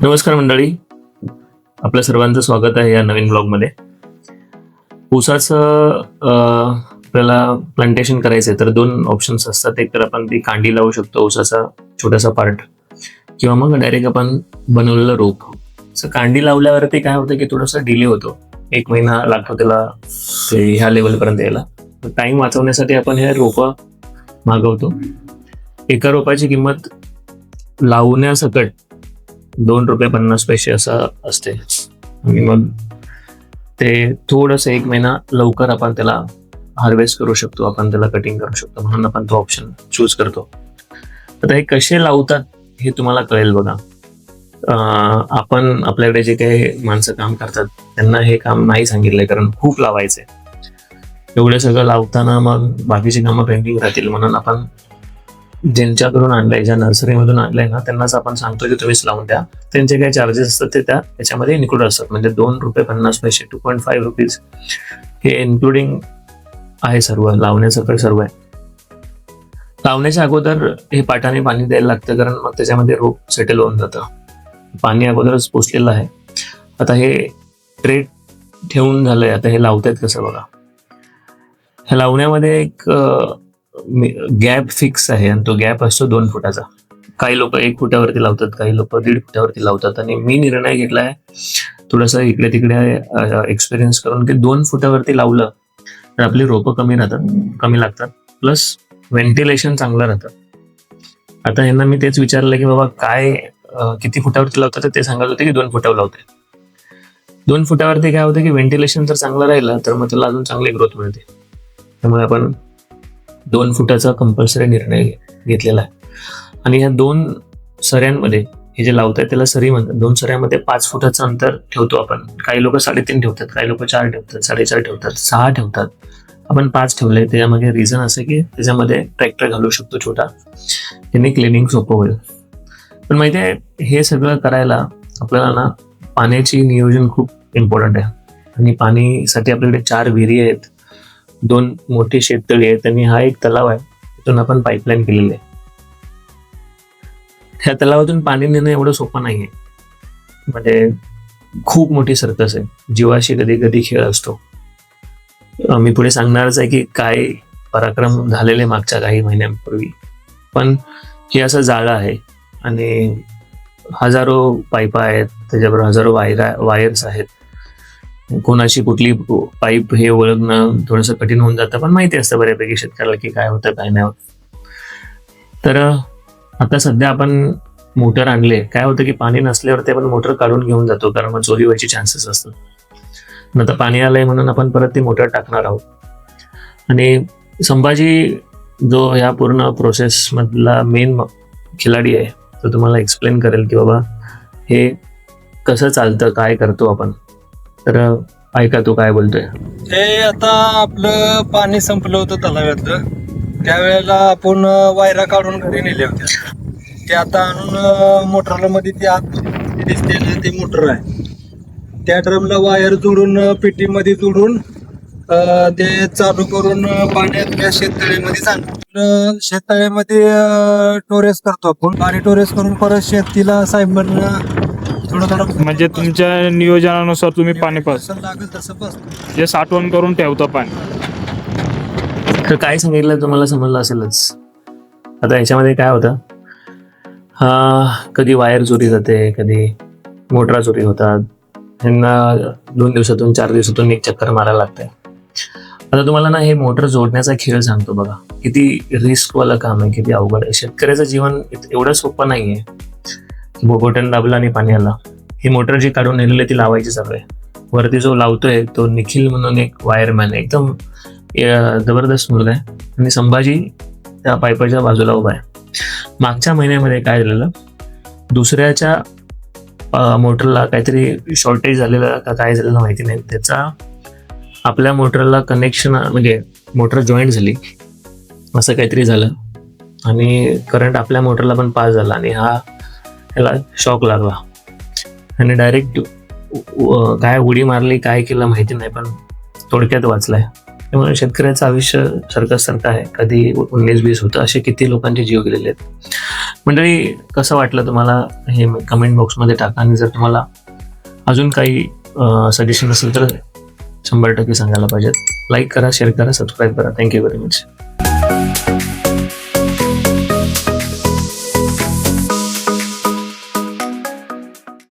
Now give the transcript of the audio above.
नमस्कार मंडळी, आपल्या सर्वांचं स्वागत आहे या नवीन ब्लॉगमध्ये. ऊसाचं आपल्याला प्लांटेशन करायचं आहे तर दोन ऑप्शन्स असतात. एक तर आपण ती कांडी लावू शकतो, ऊसाचा छोटासा पार्ट, किंवा मग डायरेक्ट आपण बनवलेलं रोप. असं कांडी लावल्यावरती काय होतं की थोडासा डिले होतो, 1 महिना लागतो त्याला ते ह्या लेवलपर्यंत यायला. टाइम वाचवण्यासाठी आपण हे रोपं मागवतो. एका रोपाची किंमत लावण्यासकट ₹2.50 असं असते. आणि मग ते थोडंसं 1 महिना लवकर आपण त्याला हार्वेस्ट करू शकतो, आपण त्याला कटिंग करू शकतो, म्हणून आपण तो ऑप्शन चूज करतो. आता हे कसे लावतात हे तुम्हाला कळेल बघा. आपण आपल्याकडे जे काही माणसं काम करतात त्यांना हे काम नाही सांगितलंय, कारण खूप लावायचंय. एवढं सगळं लावताना मग बाकीची कामं पेंडिंग राहतील, म्हणून आपण ज्यांच्याकडून आणलंय, ज्या नर्सरीमधून आणलंय ना, त्यांनाच आपण सांगतो की तुम्हीच लावून द्या. त्यांचे काही चार्जेस असतात ते त्याच्यामध्ये इन्क्लूड असतात. म्हणजे ₹2.50 ₹2.5 हे इन्क्लुडिंग आहे. सर्व लावण्याचं सर्व आहे. लावण्याच्या अगोदर हे पाटाने पाणी द्यायला लागतं, कारण मग त्याच्यामध्ये रोप सेटल होऊन जातं. पाणी अगोदरच पोचलेलं आहे. आता हे ट्रे ठेवून झालंय. आता हे लावतायत कसं बघा. ह्या लावण्यामध्ये एक गॅप फिक्स आहे, आणि तो गॅप असतो 2 फुटाचा. काही लोक 1 फुटावरती लावतात, काही लोक 1.5 फुटावरती लावतात. आणि मी निर्णय घेतलाय थोडासा इकडे तिकडे एक्सपिरियन्स करून की 2 फुटावरती लावलं तर आपली रोपं कमी लागतात, प्लस व्हेंटिलेशन चांगलं राहतं. आता यांना मी तेच विचारलं की बाबा काय किती फुटावरती लावतात, ते सांगत होते की 2 फुटावर लावते. 2 फुटावरती काय होतं की व्हेंटिलेशन जर चांगलं राहिलं तर मग त्याला अजून चांगली ग्रोथ मिळते. त्यामुळे आपण 2 फुटाचा कंपल्सरी निर्णय घेतलेला आहे. आणि ह्या 2 सऱ्यांमध्ये हे जे लावतात त्याला सरी म्हणतात. 2 सऱ्यामध्ये 5 फुटाचं अंतर ठेवतो आपण. काही लोक 3.5 ठेवतात, काही लोक 4 ठेवतात, 4.5 ठेवतात, 6 ठेवतात. आपण 5 ठेवले. त्याच्यामध्ये रिझन असं की त्याच्यामध्ये ट्रॅक्टर घालू शकतो छोटा, त्याने क्लिनिंग सोपं होईल. पण माहिती आहे, हे सगळं करायला आपल्याला ना पाण्याची नियोजन खूप इम्पॉर्टंट आहे. आणि पाणीसाठी आपल्याकडे 4 विहिरी आहेत, 2 मोठी शेततळी आहेत, आणि हा एक तलाव आहे. तिथून आपण पाईपलाईन केलेली आहे. ह्या तलावातून पाणी नेणं एवढं सोपं नाहीये. म्हणजे खूप मोठी सर्कस आहे. जीवाशी कधी कधी खेळ असतो. मी पुढे सांगणारच आहे की काय पराक्रम झालेले मागच्या काही महिन्यांपूर्वी. पण हे असं जाळं आहे, आणि हजारो पाईपा आहेत, त्याच्याबरोबर हजारो वायर्स आहेत. कोणाची कुठली पाईप हे ओळखणं थोडंसं कठीण होऊन जातं, पण माहिती असतं बऱ्यापैकी शेतकऱ्याला की काय होतं काय नाही होत. तर आता सध्या आपण मोटर आणले. काय होतं की पाणी नसल्यावरती आपण मोटर काढून घेऊन जातो, कारण मग चोरी व्हायची चान्सेस असतात. नंतर पाणी आलंय म्हणून आपण परत ती मोटर टाकणार आहोत. आणि संभाजी जो ह्या पूर्ण प्रोसेस मधला मेन खिलाडी आहे, तो तुम्हाला एक्सप्लेन करेल की बाबा हे कसं चालतं, काय करतो आपण. तर ऐका तो काय बोलतोय. हे आता आपलं पाणी संपलं होतं तलाव्यातलं, त्यावेळेला आपण वायरा काढून घरी नेले होते. ते आता आणून मोटरला मध्ये ते आत दिसते ना, ते मोटर आहे. त्या ड्रमला वायर जोडून पेटीमध्ये जोडून ते चालू करून पाण्यात शेततळ्यामध्ये जाणं. शेततळ्यामध्ये टोरेस करतो आपण. पाणी टोरेस करून परत शेतीला साहेबांना थोडं म्हणजे तुमच्या नियोजनानुसार तुम्ही पाणी लागेल तसं बस जे साठवण करून ठेवता पाणी. तर काय सांगितलं तुम्हाला समजलं असेलच. आता याच्यामध्ये काय होतं, कधी वायर चोरी जाते, कधी मोटरा चोरी होतात. ह्यांना 2 दिवसातून 4 दिवसातून एक चक्कर मारायला लागतंय. आता तुम्हाला ना हे मोटर जोडण्याचा खेळ सांगतो बघा. किती रिस्कवालं काम आहे, किती अवघड आहे. शेतकऱ्याचं जीवन एवढं सोपं नाहीये. बटन दाबलं आणि पाणी आलं. ही मोटर जी काढून नेलेली ती लावायची चालू आहे. वरती जो लावतोय तो निखिल म्हणून एक वायरमॅन आहे, एकदम जबरदस्त मुलगा आहे. आणि संभाजी त्या पाईपाच्या बाजूला उभा आहे. मागच्या महिन्यामध्ये काय झालेलं, दुसऱ्याच्या मोटरला काहीतरी शॉर्टेज झालेलं का काय झालेलं माहिती नाही. त्याचा आपल्या मोटरला कनेक्शन, म्हणजे मोटर जॉईंट झाली असं काहीतरी झालं, आणि करंट आपल्या मोटरला पण पास झाला, आणि ह्याला शॉक लागला. आणि डायरेक्ट काय उडी मारली, काय केलं माहिती नाही, पण थोडक्यात वाचलाय. त्यामुळे शेतकऱ्याचं आयुष्य सारखं आहे. कधी 19-20 होतं, असे किती लोकांचे जीव गेलेले आहेत. मंडळी, कसं वाटलं तुम्हाला हे कमेंट बॉक्समध्ये टाका, आणि जर तुम्हाला अजून काही सजेशन असेल तर 100% सांगायला पाहिजेत. लाईक करा, शेअर करा, सबस्क्राईब करा. Thank you very much.